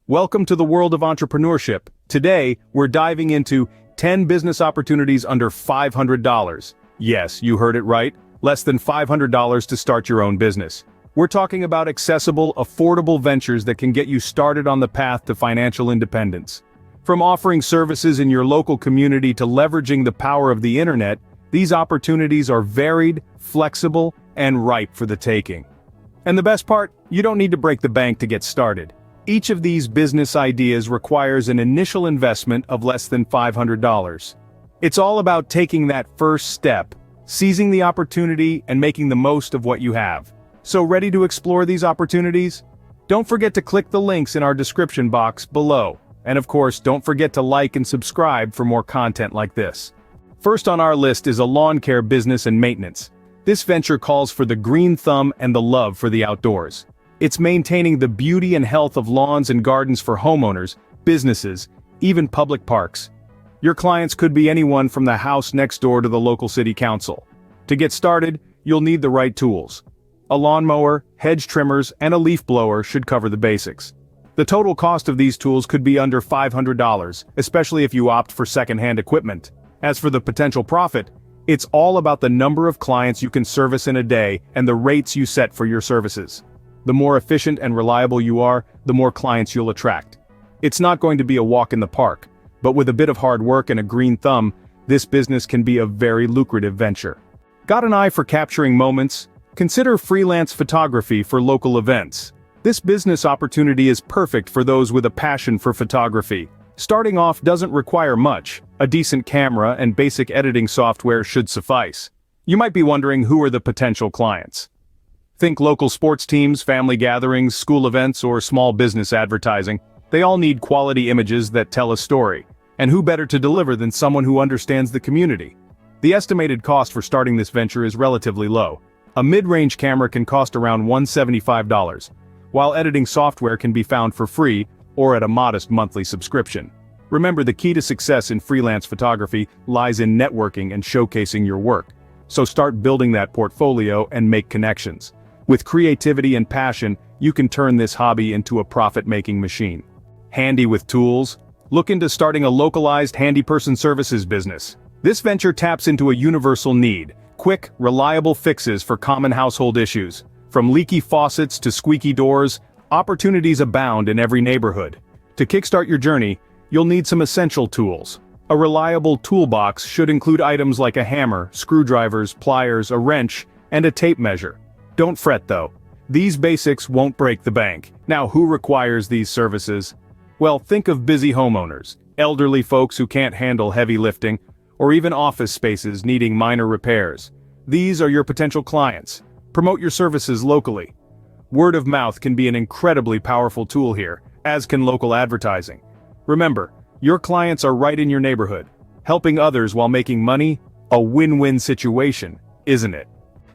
Welcome to the world of entrepreneurship. Today, we're diving into 10 business opportunities under $500. Yes, you heard it right, less than $500 to start your own business. We're talking about accessible, affordable ventures that can get you started on the path to financial independence. From offering services in your local community to leveraging the power of the internet, these opportunities are varied, flexible, and ripe for the taking. And the best part, you don't need to break the bank to get started. Each of these business ideas requires an initial investment of less than $500. It's all about taking that first step, seizing the opportunity, and making the most of what you have. So ready to explore these opportunities? Don't forget to click the links in our description box below. And of course, don't forget to like and subscribe for more content like this. First on our list is a lawn care business and maintenance. This venture calls for the green thumb and the love for the outdoors. It's maintaining the beauty and health of lawns and gardens for homeowners, businesses, even public parks. Your clients could be anyone from the house next door to the local city council. To get started, you'll need the right tools. A lawnmower, hedge trimmers, and a leaf blower should cover the basics. The total cost of these tools could be under $500, especially if you opt for second-hand equipment. As for the potential profit, it's all about the number of clients you can service in a day and the rates you set for your services. The more efficient and reliable you are, the more clients you'll attract. It's not going to be a walk in the park, but with a bit of hard work and a green thumb, this business can be a very lucrative venture. Got an eye for capturing moments? Consider freelance photography for local events. This business opportunity is perfect for those with a passion for photography. Starting off doesn't require much. A decent camera and basic editing software should suffice. You might be wondering, who are the potential clients? Think local sports teams, family gatherings, school events, or small business advertising. They all need quality images that tell a story. And who better to deliver than someone who understands the community? The estimated cost for starting this venture is relatively low. A mid-range camera can cost around $175, while editing software can be found for free or at a modest monthly subscription. Remember, the key to success in freelance photography lies in networking and showcasing your work. So start building that portfolio and make connections. With creativity and passion, you can turn this hobby into a profit-making machine. Handy with tools? Look into starting a localized handy person services business. This venture taps into a universal need: quick, reliable fixes for common household issues. From leaky faucets to squeaky doors, opportunities abound in every neighborhood. To kickstart your journey, you'll need some essential tools. A reliable toolbox should include items like a hammer, screwdrivers, pliers, a wrench, and a tape measure. Don't fret though. These basics won't break the bank. Now, who requires these services? Well, think of busy homeowners, elderly folks who can't handle heavy lifting, or even office spaces needing minor repairs. These are your potential clients. Promote your services locally. Word of mouth can be an incredibly powerful tool here, as can local advertising. Remember, your clients are right in your neighborhood. Helping others while making money? A win-win situation, isn't it?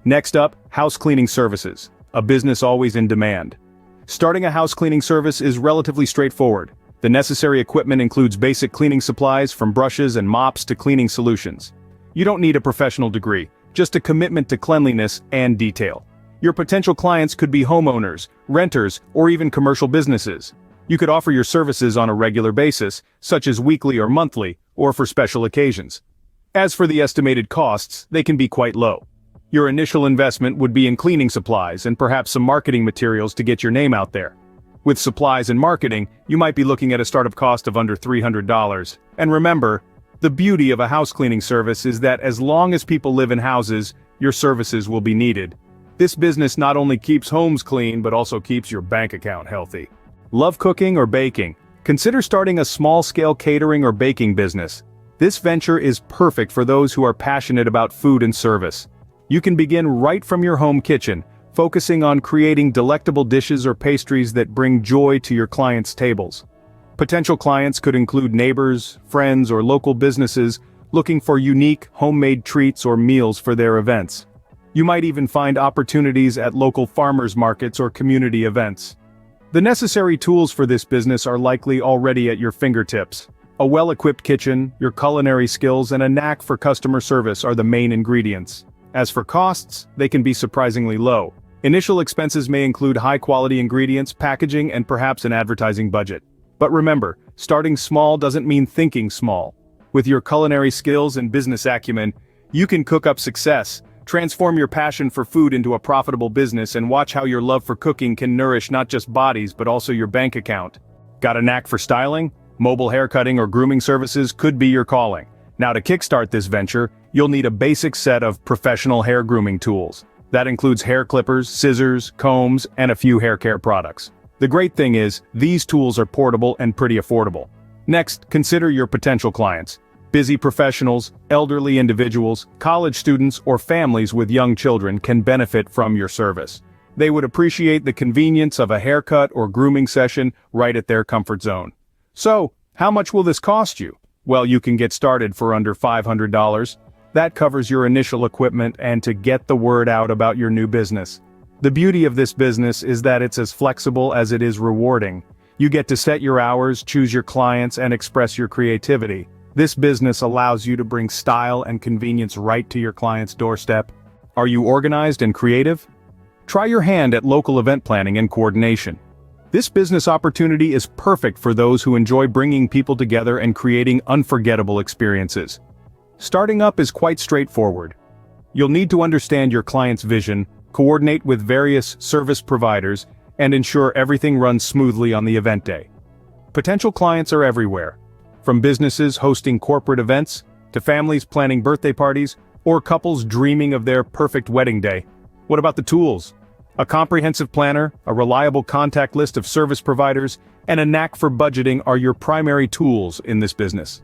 Next up, house cleaning services, a business always in demand. Starting a house cleaning service is relatively straightforward. The necessary equipment includes basic cleaning supplies, from brushes and mops to cleaning solutions. You don't need a professional degree, just a commitment to cleanliness and detail. Your potential clients could be homeowners, renters, or even commercial businesses. You could offer your services on a regular basis, such as weekly or monthly, or for special occasions. As for the estimated costs, they can be quite low. Your initial investment would be in cleaning supplies and perhaps some marketing materials to get your name out there. With supplies and marketing, you might be looking at a startup cost of under $300. And remember, the beauty of a house cleaning service is that as long as people live in houses, your services will be needed. This business not only keeps homes clean, but also keeps your bank account healthy. Love cooking or baking? Consider starting a small-scale catering or baking business. This venture is perfect for those who are passionate about food and service. You can begin right from your home kitchen, focusing on creating delectable dishes or pastries that bring joy to your clients' tables. Potential clients could include neighbors, friends, or local businesses looking for unique, homemade treats or meals for their events. You might even find opportunities at local farmers markets or community events. The necessary tools for this business are likely already at your fingertips. A well-equipped kitchen, your culinary skills, and a knack for customer service are the main ingredients. As for costs, they can be surprisingly low. Initial expenses may include high-quality ingredients, packaging, and perhaps an advertising budget. But remember, starting small doesn't mean thinking small. With your culinary skills and business acumen, you can cook up success, transform your passion for food into a profitable business, and watch how your love for cooking can nourish not just bodies but also your bank account. Got a knack for styling? Mobile haircutting or grooming services could be your calling. Now to kickstart this venture, you'll need a basic set of professional hair grooming tools. That includes hair clippers, scissors, combs, and a few hair care products. The great thing is, these tools are portable and pretty affordable. Next, consider your potential clients. Busy professionals, elderly individuals, college students, or families with young children can benefit from your service. They would appreciate the convenience of a haircut or grooming session right at their comfort zone. So, how much will this cost you? Well, you can get started for under $500. That covers your initial equipment and to get the word out about your new business. The beauty of this business is that it's as flexible as it is rewarding. You get to set your hours, choose your clients, and express your creativity. This business allows you to bring style and convenience right to your client's doorstep. Are you organized and creative? Try your hand at local event planning and coordination. This business opportunity is perfect for those who enjoy bringing people together and creating unforgettable experiences. Starting up is quite straightforward. You'll need to understand your client's vision, coordinate with various service providers, and ensure everything runs smoothly on the event day. Potential clients are everywhere. From businesses hosting corporate events, to families planning birthday parties, or couples dreaming of their perfect wedding day. What about the tools? A comprehensive planner, a reliable contact list of service providers, and a knack for budgeting are your primary tools in this business.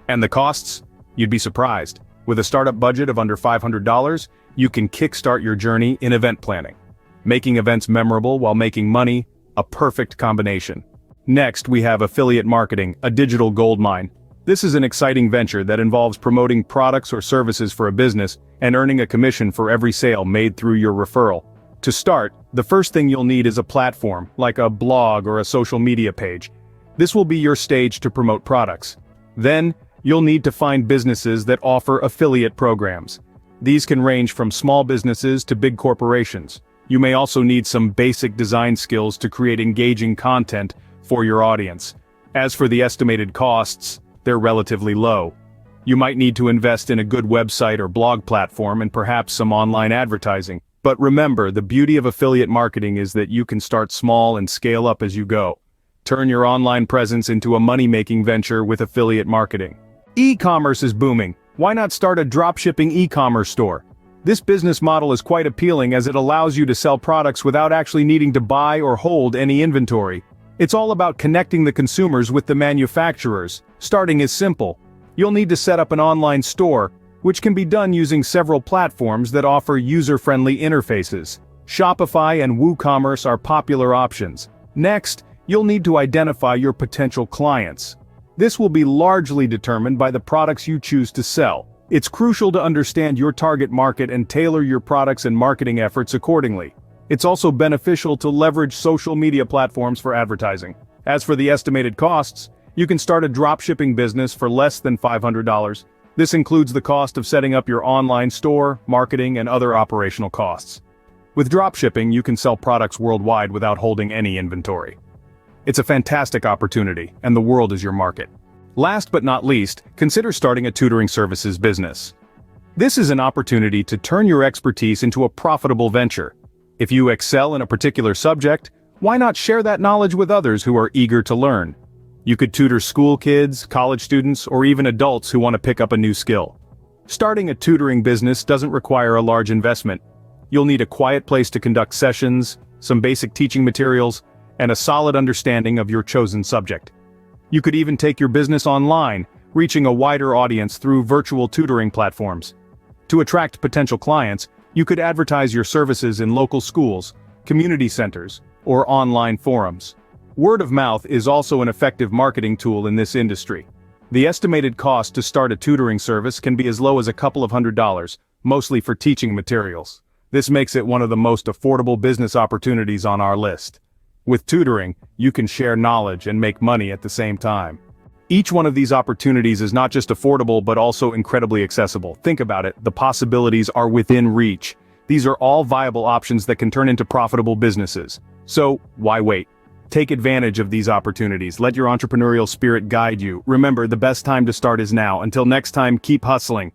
And the costs? You'd be surprised. With a startup budget of under $500, you can kickstart your journey in event planning. Making events memorable while making money, a perfect combination. Next, we have affiliate marketing, a digital goldmine. This is an exciting venture that involves promoting products or services for a business and earning a commission for every sale made through your referral. To start, the first thing you'll need is a platform, like a blog or a social media page. This will be your stage to promote products. Then, you'll need to find businesses that offer affiliate programs. These can range from small businesses to big corporations. You may also need some basic design skills to create engaging content for your audience. As for the estimated costs, they're relatively low. You might need to invest in a good website or blog platform and perhaps some online advertising. But remember, the beauty of affiliate marketing is that you can start small and scale up as you go. Turn your online presence into a money-making venture with affiliate marketing. E-commerce is booming. Why not start a dropshipping e-commerce store? This business model is quite appealing as it allows you to sell products without actually needing to buy or hold any inventory. It's all about connecting the consumers with the manufacturers. Starting is simple. You'll need to set up an online store, which can be done using several platforms that offer user-friendly interfaces. Shopify and WooCommerce are popular options. Next, you'll need to identify your potential clients. This will be largely determined by the products you choose to sell. It's crucial to understand your target market and tailor your products and marketing efforts accordingly. It's also beneficial to leverage social media platforms for advertising. As for the estimated costs, you can start a dropshipping business for less than $500. This includes the cost of setting up your online store, marketing, and other operational costs. With dropshipping, you can sell products worldwide without holding any inventory. It's a fantastic opportunity, and the world is your market. Last but not least, consider starting a tutoring services business. This is an opportunity to turn your expertise into a profitable venture. If you excel in a particular subject, why not share that knowledge with others who are eager to learn? You could tutor school kids, college students, or even adults who want to pick up a new skill. Starting a tutoring business doesn't require a large investment. You'll need a quiet place to conduct sessions, some basic teaching materials, and a solid understanding of your chosen subject. You could even take your business online, reaching a wider audience through virtual tutoring platforms. To attract potential clients, you could advertise your services in local schools, community centers, or online forums. Word of mouth is also an effective marketing tool in this industry. The estimated cost to start a tutoring service can be as low as a couple of $100s, mostly for teaching materials. This makes it one of the most affordable business opportunities on our list. With tutoring, you can share knowledge and make money at the same time. Each one of these opportunities is not just affordable but also incredibly accessible. Think about it, the possibilities are within reach. These are all viable options that can turn into profitable businesses. So, why wait? Take advantage of these opportunities. Let your entrepreneurial spirit guide you. Remember, the best time to start is now. Until next time, keep hustling.